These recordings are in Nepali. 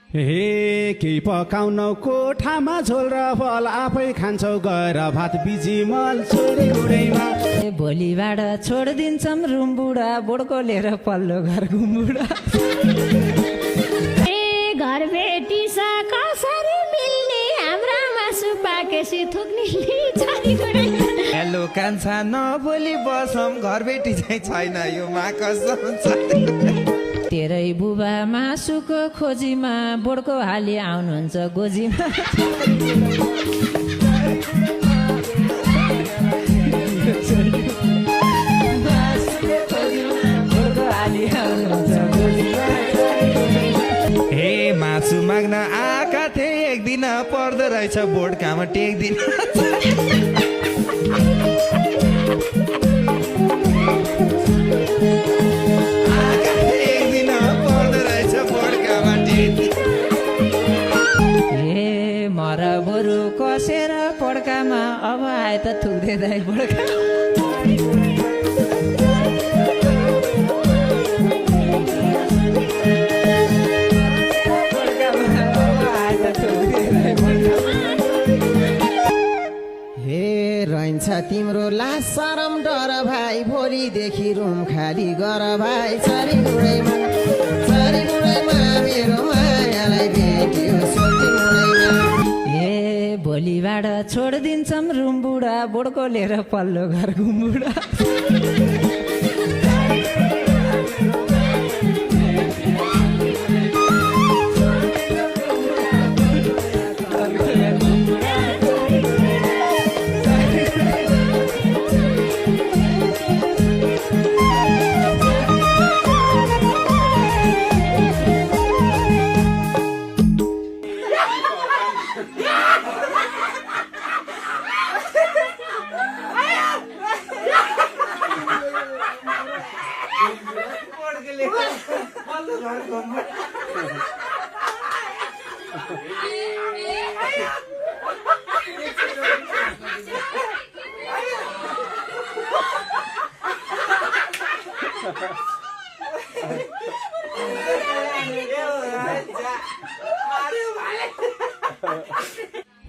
हे केही पकाउनौ कोठामा झोल र फल आफै खान्छौ गएर भात बिजिमल छोरी उडैमा भोलिबाट छोडिदिन्छौँ रुम बुढा बोडको लिएर पल्लो घर घुमबुढा घर भेटी कसरी मिल्ने हाम्रा मासु पाकेसी थुक्ने हेलो कान्छा नबोली बसौँ घर भेटी चाहिँ छैन यो मा कसम तेरै बुबा मासुको खोजीमा बोडको हाली आउनुहुन्छ गोजीमा हे मासु माग्न आएका थिए एक दिन पर्दो रहेछ बोर्ड काम टेक्दिन बरु कसेर पड्कामा अब आए त थुक्दै दाइ पड्का हे रहन्छ तिम्रो लास शरम डर भाइ भोलिदेखि रुम खाली गर भाइ चरी गुडैमा मेरो मायालाई भेट्यो सोल्टी मुडैमा भोलिबाट छोडिदिन्छौँ रुम बुढा बोडको लिएर पल्लो घर घुमबुढा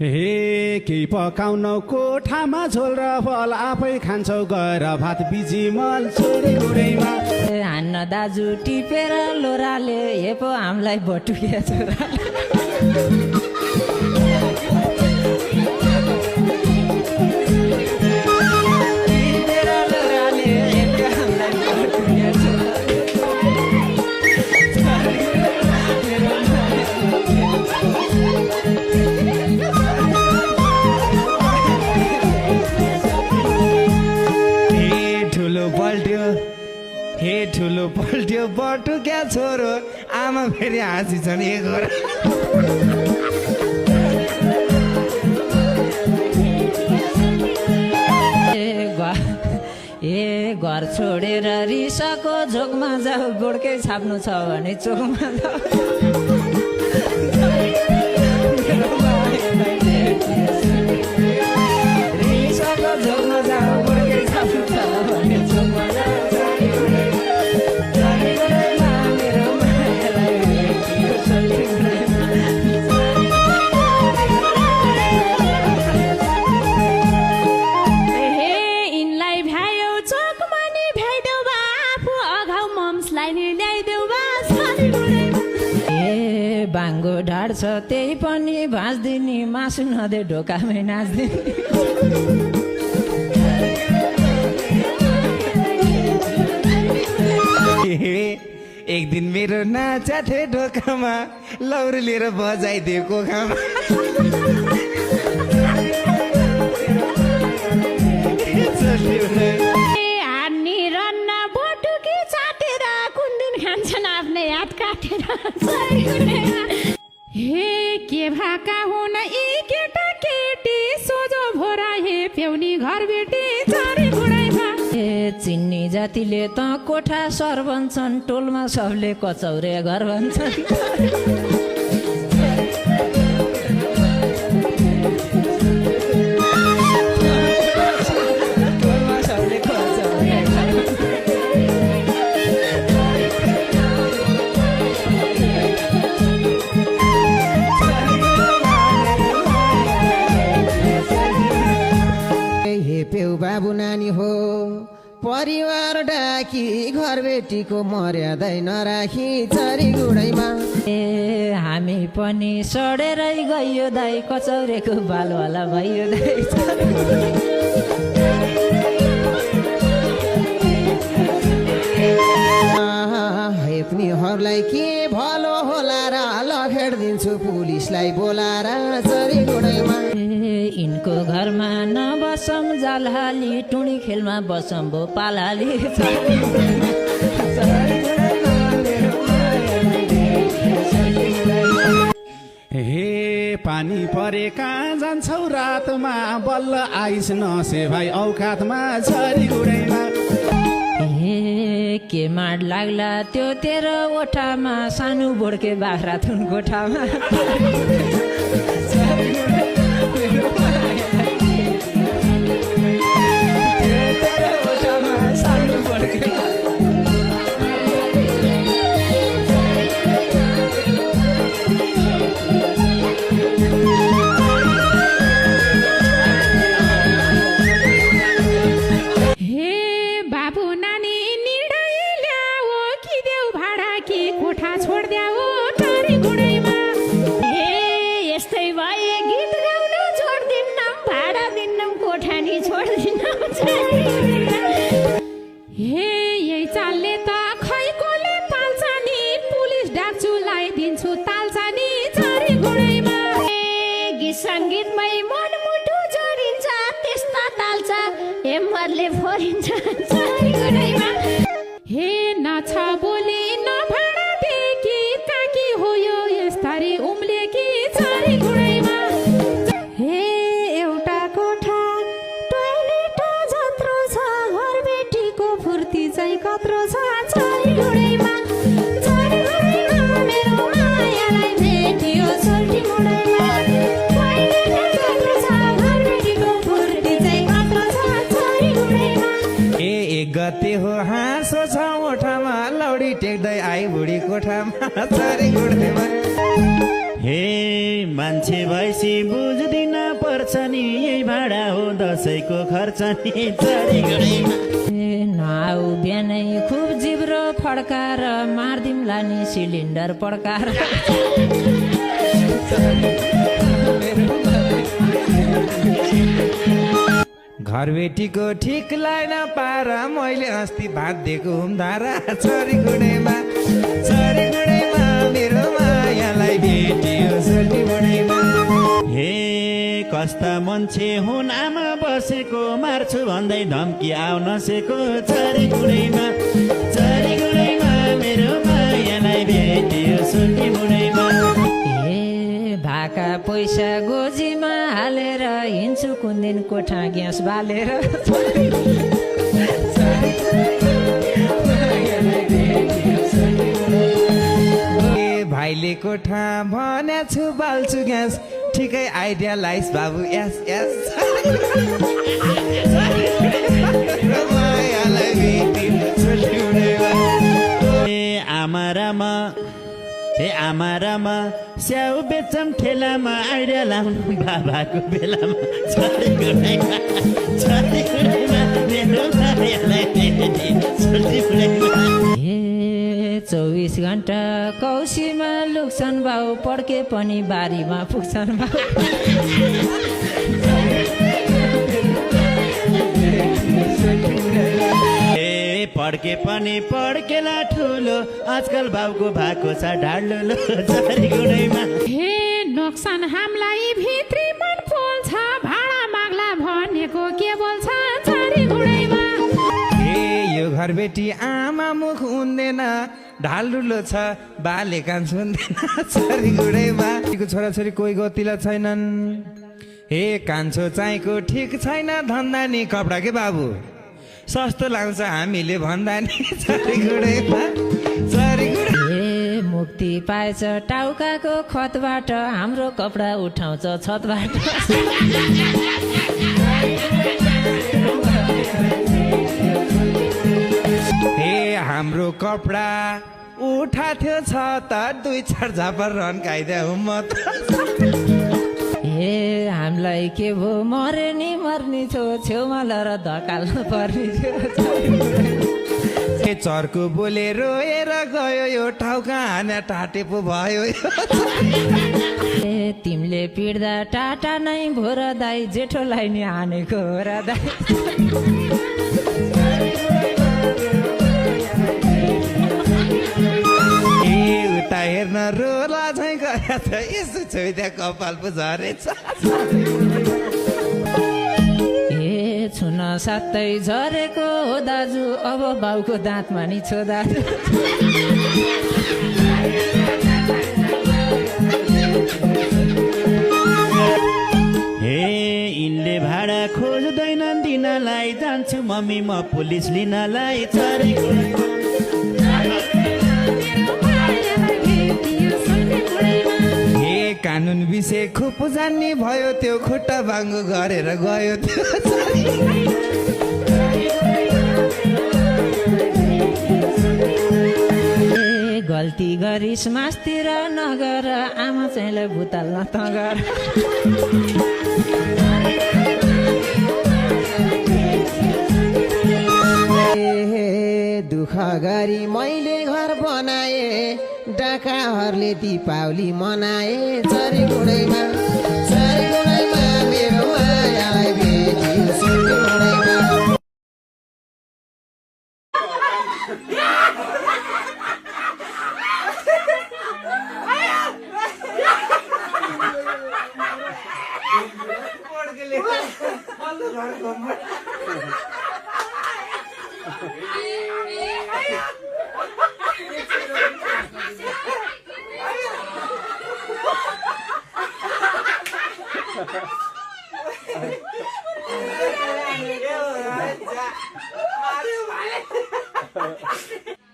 हे केही पकाउनौ कोठामा झोल र फल आफै खान्छौ गएर भात बिजिमल छोरी उडैमा हान्न दाजु टिपेर लोराले हे पो हामीलाई भटुकिया छोरा ठुलो पल्ट्यो बटु क्या छोरो आमा फेरि हाँसी छन् घर छोडेर रिसाको झोकमा जाऊ गोडकै छाप्नु छ भने चोकमा जाऊ रिसाको झोकमा जाऊ गोडकै छाप्नु छ भने चोकमा जाऊ बाङ्गो ढाड छ त्यही पनि भाँच्दिने मासु नदे ढोकामै नाच्दिने एक दिन मेरो नाचा थिए ढोकामा लौरो लिएर बजाइदिएको खामा हान्नी रन्न बोटुकी चाटेर कुन दिन खान्छन् आफ्नै हातका काटेर चरी गुडैमा हे के भाका हुन यी केटा केटी सोझो भोरा हे प्याउनी घर बेटी चरी गुडैमा ए चिन्नी जातिले त कोठा सर भन्छन् टोलमा सबले कचौरे घर भन्छन् बाबु नानी हो परिवार डाकी घर बेटीको मर्यादै नराखी चरी गुडैमा ए हामी पनि सडेरै गयो दाइ कचौरेको बालवाला भयो दाइ हेप्नेहरूलाई के भलो होला र लखेडिदिन्छु पुलिसलाई बोलाएर चरी गुडैमा यिनको घरमा नबसम जालहाली टुणी खेलमा बसम भो पालाली हे पानी परे कहाँ जान्छौ रातमा बल्ल आइस नसे भाइ औकातमा चरी गुडैमा हे के माड लाग्ला त्यो तेरो ओठामा सानो बोड्के बाख्रा थुन कोठामा सङ्गीतमै मनमुटु जोडिन्छ त्यस्ता ताल्छ हेम्मरले फोरिन्छ चरी गुडैमा हे नछ बोली नभाडा देखि काकी हो यो यस्तरी उम्ले कि चरी गुडैमा हे एउटा कोठा टोयलेट जत्रो छ घर बेटीको फुर्ती चाहिँ कत्रो छ चरी गुडैमा मेरो मायालाई भेटियो सोल्टी मुडैमा गते हो हाँसो छ ओठामा लौडी टेक्दै आई बुढी कोठामा चरी गुडैमा हे मान्छे भैसी बुझ्दिन पर्छ नि यही भाडा हो दसैँको खर्च नि चरी गुडैमा नाउ बिहानै खुब जिब्रो फड्काएर मार्दिमला नि सिलिन्डर पड्काएर घर बेटीको ठिक लाग्न पार मैले अस्ति भात दिएको हुम धारा चरी गुडैमा मेरो मायालाई भेटियो सोल्टी गुडैमा हे कस्ता मान्छे हुन आमा बसेको मार्छु भन्दै धम्की आउन सेको चरी गुडैमा मेरो मायालाई भेटियो सोल्टी गुडैमा भाका पैसा गोजीमा हालेर हिँड्छु कुन दिन कोठा ग्यास बालेर भाइले कोठा भने छु बाल्छु ग्यास ठिकै आइडिया लाइस बाबु यस यस हे आमारामा स्याउ बेचम ठेलामा आइडिया लाउनु बाबाको बेलामा चरी गुडैमा मेरो मायालाई भेटियो सोल्टी गुडैमा 24 घण्टा कौसीमा लुक्छन् बाउ पड्के पनि बारीमा पुग्छन् बाउ पड्के पनि पड्केला ठुलो आजकल बाउको भएको छ ढाडलो चरी गुडैमा हे नोक्सान हामीलाई भित्री मन पोल्छ भाडा माग्ला भनेको के बोल्छ चरी गुडैमा हे यो घर बेटी आमा मुख हुँदैन ढाल डुलो छ बाले कान सुन्दैन छोरी गुडैमा छोराछोरी कोही गतिला छैनन् हे कान्छो चाहिँको ठिक छैन धन्दा नि कपडा के बाबु सस्तो लाग्छ हामीले भन्दा नि छोरी गुडैमा छोरी गुडै ए मुक्ति पाएछ टाउकाको खतबाट हाम्रो कपडा उठाउँछ छतबाट हे हाम्रो कपडा उठा थियो छ त 2-4 झापर रन खाइदियो म त ए हामीलाई के भो मरे नि मर्ने छो छेउमा लर धकाल्नु पर्ने ए चर्को बोले रोएर गयो यो ठाउँका हाना टाटे पो भयो ए तिमीले पिड्दा टाटा नै भोर दाई जेठोलाई नि हानेको र दाई उता हेर्न रोला झै गएको छ यसो छोइदिया कपाल पो झरेछ ए छुन साथै झरेको हो दाजु अब बाउको दाँतमा नि छो दाजु हे यिनले भाडा खोज्दैनन् दिनलाई जान्छु मम्मी म पुलिस लिनलाई छोरी हे कानुन विषय खुब जान्ने भयो त्यो खुट्टा बाङ्गो गरेर गयो त्यो ए गल्ती गरिस् मास्तिर नगर आमा चाहिँलाई भुताल्न त गर दुःख गरी मैले घर बनाए डाकाहरूले दीपावली मनाए चरी गुडैमा मेरो मायालाई भेटियो सुन गुडैमा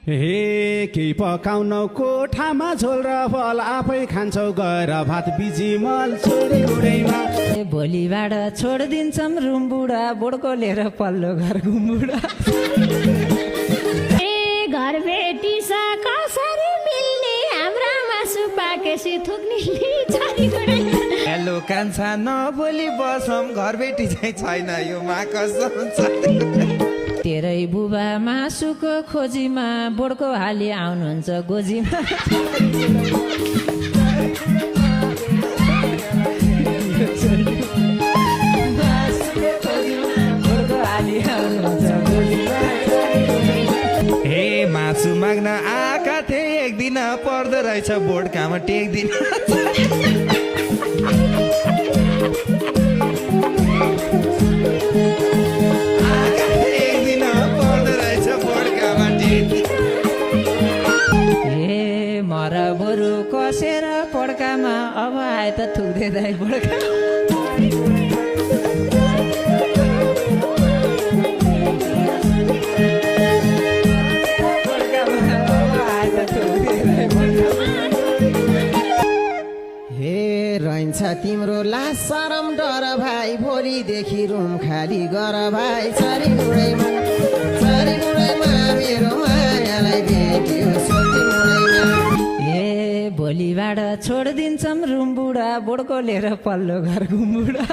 हे केही पकाउन कोठामा झोल र फल आफै खान्छौ गएर भात बिजिमल छोरी गुडैमा ए भोलिबाट छोडिदिन्छौँ रुम बुढा बोडको लिएर पल्लो घर घुम्बुढा ए घर बेटी सा कसरी मिल्ने हाम्रा मासु पाकेसी थुक्ने छोरी गुडैमा हेलो कान्छा नबोली बसौँ घर बेटी चाहिँ छैन यो मा कसम छ तेरै बुबा मासुको खोजीमा बोडको हाली आउनुहुन्छ गोजीमा हे मासु माग्न आएका थिए एक दिन पर्दो रहेछ बोर्ड काम टेक्दिन ए मर बरु कसेर पड्कामा अब आए त थुक्दै दाइ पड्का हे रहन्छ तिम्रो लास शरम डर भाइ भोलिदेखि रुम खाली गर भाइ चरी गुडैमा मेरो मायालाई भेटियो सोल्टी मुडैमा ए भोलिबाट छोडिदिन्छौँ रुम बुढा बोडको लिएर पल्लो घर घुम्बुढा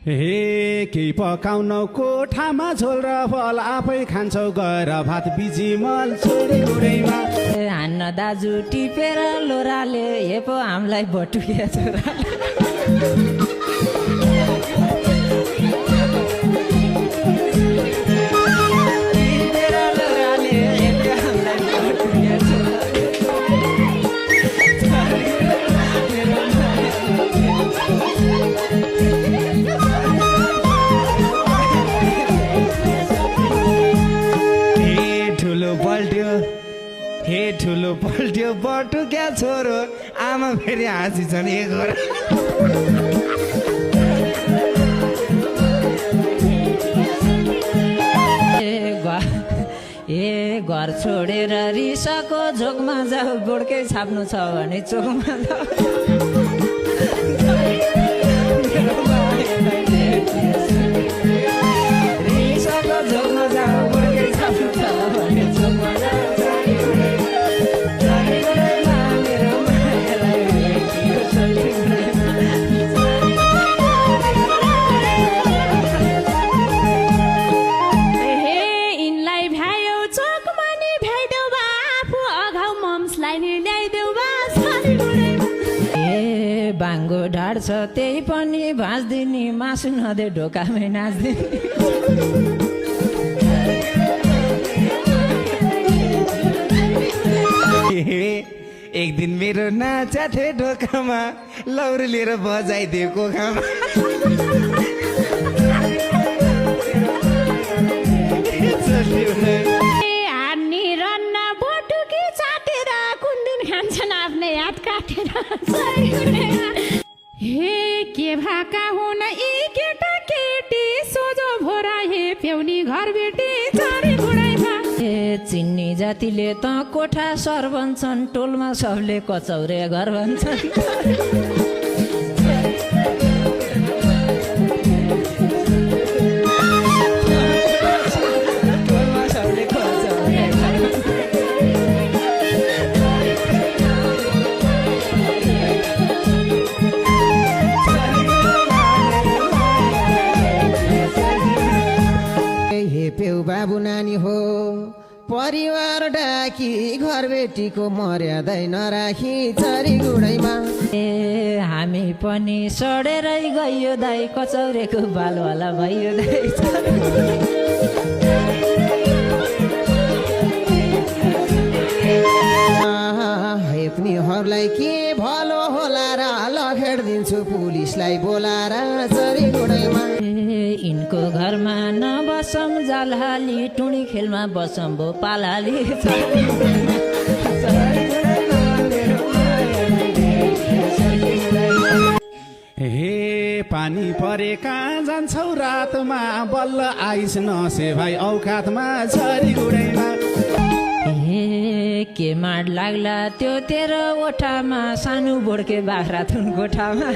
हे केही पकाउन कोठामा झोल र फल आफै खान्छौ गएर भात बिजिमल छोरी गुडैमा हान्न दाजु टिपेर लोराले हे पो हामीलाई भटुके छोरा हे ठुलो पल्ट्यो बटु क्या छोरो आमा फेरि हाँसिछन् एक घर छोडेर रिसको झोकमा जाऊ गोडकै छाप्नु छ भने चोकमा जाऊ रिसको झोकमा जाऊ गोडकै छाप्नु छ भने चोकमा जाऊ बाङ्गो ढाड छ त्यही पनि भाँच्दिने मासु नदे ढोकामै नाच्दिने एक दिन मेरो नाचा थिए ढोकामा लौरो लिएर बजाइदिएको खामा हान्ने रन्न बटुकी चाटेर कुन दिन खान्छन् आफ्नै हात काटेर हे के भाका हुन यी केटा केटी सोझो भोरा हे प्याउनी घर बेटी चारी घुडाइमा चिन्नी जातिले त कोठा सर भन्छन् टोलमा सबले कचौरे घर भन्छन् पेउ बाबु नानी हो परिवार डाकी घर बेटीको मर्यादै नराखी चरी गुडैमा हामी पनि सडेरै गयो दाइ कचौरेको बालवाला भयो दाइ हेप्नेहरूलाई के भलो होला र लखेडिदिन्छु पुलिसलाई बोलाएर चरी गुडैमा यिनको घरमा नबसम जालहाली टुणी खेलमा बसम भो पालाली हे पानी परे कहाँ जान्छौ रातमा बल्ल आइस नसे भाइ औकातमा छरी गुडैमा के माड लाग्ला त्यो तेरो ओठामा सानो बोडके बाख्रा थुन कोठामा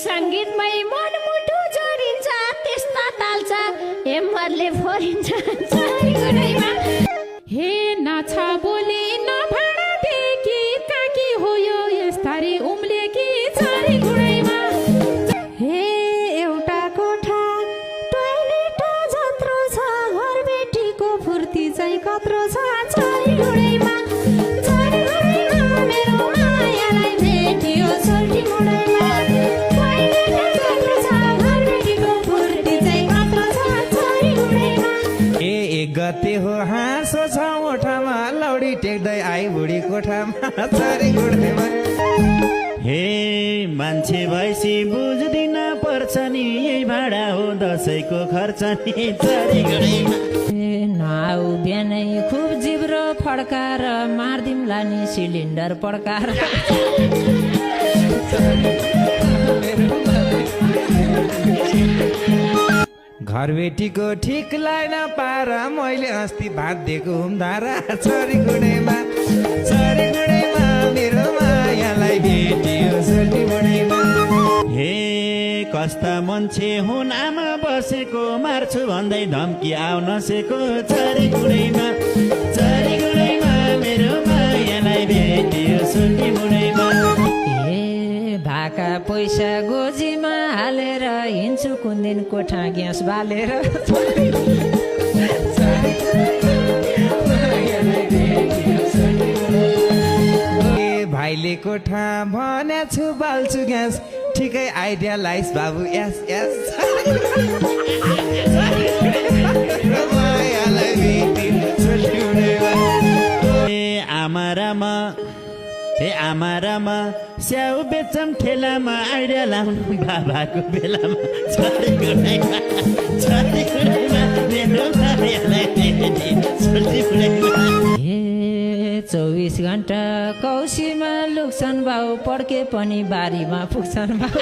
सङ्गीतमै मनमुटु जोडिन्छ त्यस्ता ताल्छ हेमरले फोरिन्छ हे नाछ बोली नभाडा देखि काकी हो यो यस्तरी उम्लेकी चारी घुडाइमा हे एउटा कोठा टोयलेट जत्रो छ घर बेटीको फुर्ती चाहिँ कत्रो छ चारी घुडाइमा मेरो मायालाई भेटियो सोल्टी मुडाइमा गते हो हाँसो छ ओठामा लौडी टेक्दै आई बुढी कोठामा चरी गुडैमा हे मान्छे भएपछि बुझ्दिन पर्छ नि यही भाडा हो दसैँको खर्च नि चरीगुडैमा नाउ बिहानै खुब जिब्रो फड्काएर मार्दिउँला नि सिलिन्डर पड्काएर घरबेटीको ठिक लाइन पार मैले अस्ति भात दिएको हुम धारा चरीगुडैमा मेरो मायालाई भेटियो चरीगुडैमा हे कस्ता मान्छे हुन् आमा बसेको मार्छु भन्दै धम्की आउन सेको चरीगुडैमा मेरो मायालाई भेटियो चरीगुडैमा भाका पैसा गोजीमा हालेर हिँड्छु कुन दिन कोठा ग्यास बालेर भाइले कोठा भन्या छु बाल्छु ग्यास ठिकै आइडिया लाइस बाबु यस आमा रामा स्याउ बेचम ठेलामा आइडिया लाउनु बाबाको बेलामा चरीगुडैमा मेरो मायालाई भेटियो चरीगुडैमा 24 घण्टा कौसीमा लुक्छन् बाउ पड्के पनि बारीमा पुग्छन् बाउ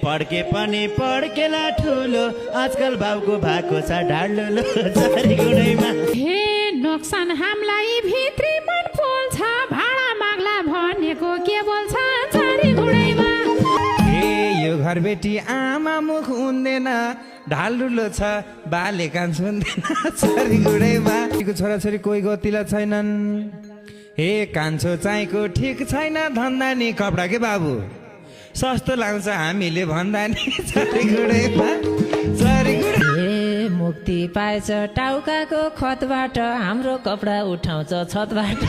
पड्के पनि पड्केला ठुलो आजकल बाउको भएको छ ढाडलो चरीगुडैमा हे नोक्सान हामीलाई भित्री मन पोल्छ भाडा माग्ला भनेको के बोल्छ चरीगुडैमा हे यो घरबेटी आमा मुख हुँदैन ढालडुलो छ बाले कान सुन्दैन चरीगुडैमा छोराछोरी कोही गतिला छैनन् हे कान्छो चाहिँको ठिक छैन धन्दा नि कपडा के बाबु सस्तो लाग्छ हामीले भन्दा नि चरीगुडैमा मुक्ति पाएछ टाउकाको खतबाट हाम्रो कपडा उठाउँछ छतबाट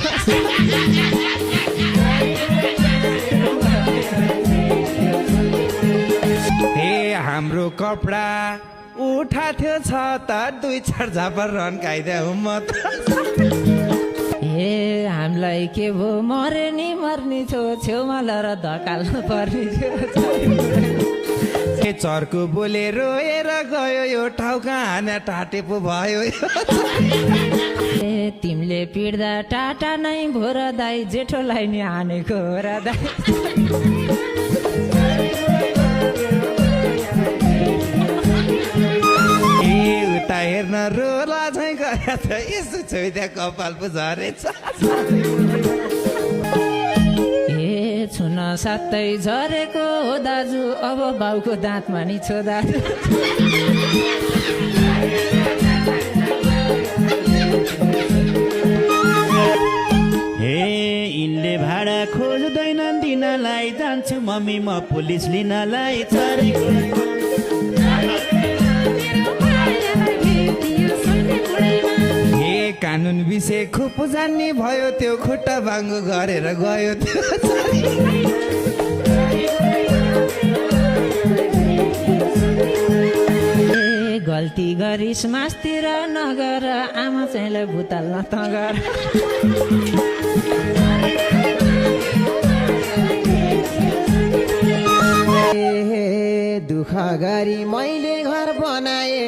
हे हाम्रो कपडा उठाथ्यो छ त 2-4 झापर रन खाइदिया हुँ म त हे हामीलाई के भो मरे नि मर्ने छो छेउमा लर धकाल्नु पर्ने हे चर्को बोले रोएर गयो यो टाउका हाने टाटे पो भयो तिमीले पिड्दा टाटा नै भोर दाई जेठोलाई नि हानेको र दाई उता हेर्न रोला झै गएको छ यसो छेउ कपाल पो झरेछ छुन साथै झरेको हो दाजु अब बाउको दाँतमा नि छो दाजु हे यिनले भाडा खोज्दैनन् दिनलाई जान्छु मम्मी म पुलिस लिनलाई चरीगुडैमा हे कानुन विषय खुब जान्ने भयो त्यो खुट्टा भाङ्गो गरेर गयो त्यो गल्ती गरिस् मास्तिर नगर आमा चाहिँलाई भुताल्न त गर दुःख गरी मैले घर बनाए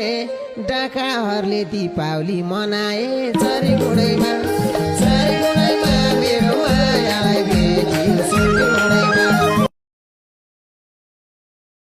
डाकाहरूले दीपावली मनाए चरीगुडैमा